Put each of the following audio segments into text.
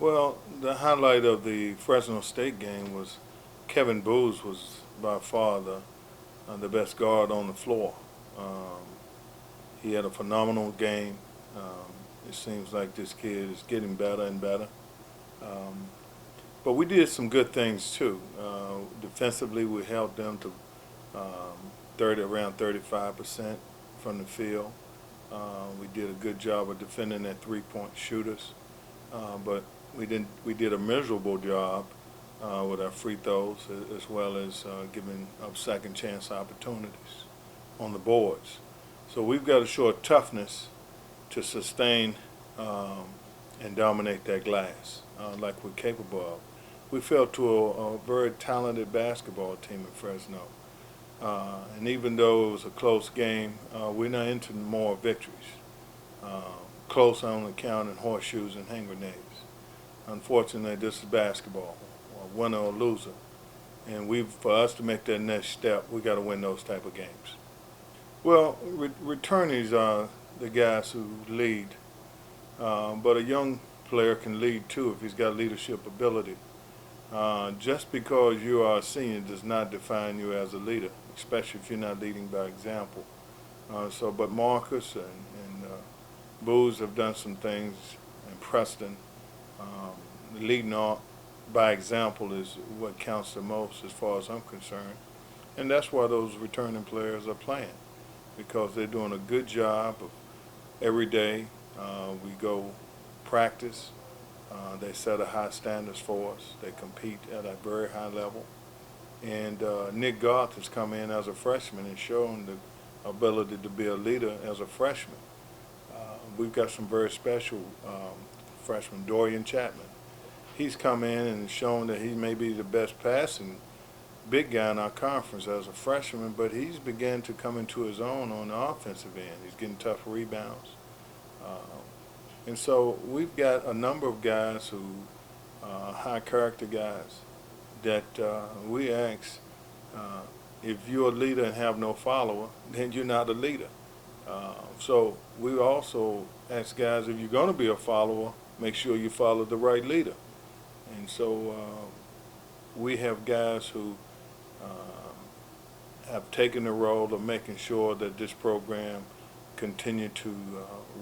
Well, the highlight of the Fresno State game was Kevin Booz was by far the best guard on the floor. Um, he had a phenomenal game. Um, it seems like this kid is getting better and better. Um, but we did some good things too. Defensively, we held them to 30 around 35% from the field. We did a good job of defending their three-point shooters, but we didn't. We did a miserable job with our free throws, as well as giving up second chance opportunities on the boards. So we've got to show toughness to sustain and dominate that glass like we're capable of. We fell to a very talented basketball team in Fresno. And even though it was a close game, we're not into more victories. Uh, Close on account and horseshoes and hand grenades. Unfortunately, this is basketball, a winner or loser. And for us to make that next step, we got to win those type of games. Well, returnees are the guys who lead, but a young player can lead too if he's got leadership ability. Just because you are a senior does not define you as a leader, especially if you're not leading by example. But Marcus and Booz have done some things, and Preston, leading on by example is what counts the most as far as I'm concerned. And that's why those returning players are playing, because they're doing a good job of every day. We go practice. They set a high standards for us. They compete at a very high level. And Nick Garth has come in as a freshman and shown the ability to be a leader as a freshman. We've got some very special freshmen. Dorian Chapman. He's come in and shown that he may be the best passing big guy in our conference as a freshman, but he's began to come into his own on the offensive end. He's getting tough rebounds. And so we've got a number of guys who, high character guys, that we ask, if you're a leader and have no follower, then you're not a leader. So we also ask guys, if you're going to be a follower, make sure you follow the right leader. And so we have guys who have taken the role of making sure that this program continue to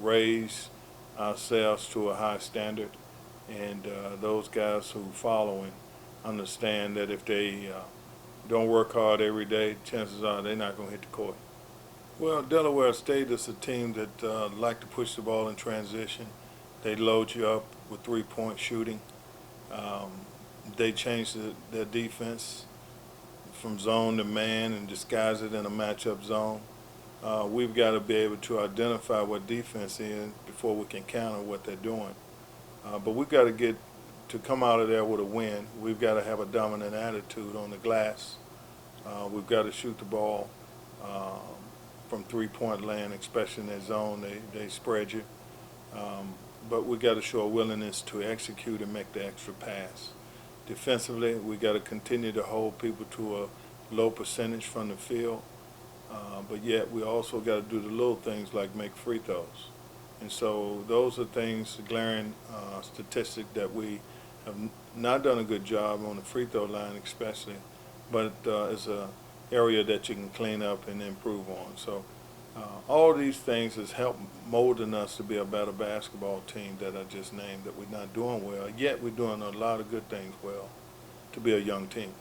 raise ourselves to a high standard, and those guys who following understand that if they don't work hard every day, chances are they're not going to hit the court. Well, Delaware State is a team that like to push the ball in transition. They load you up with three-point shooting. Um, they change their defense from zone to man and disguise it in a matchup zone. We've got to be able to identify what defense is before we can counter what they're doing. But we've got to get to come out of there with a win. We've got to have a dominant attitude on the glass. We've got to shoot the ball from three-point land, especially in that zone. They spread you. But we got to show a willingness to execute and make the extra pass. Defensively, we got to continue to hold people to a low percentage from the field. But yet we also got to do the little things like make free throws. And so those are things, glaring statistic that we have not done a good job on the free throw line especially, but it's an area that you can clean up and improve on. So all these things has helped molding us to be a better basketball team that I just named that we're not doing well, yet we're doing a lot of good things well to be a young team.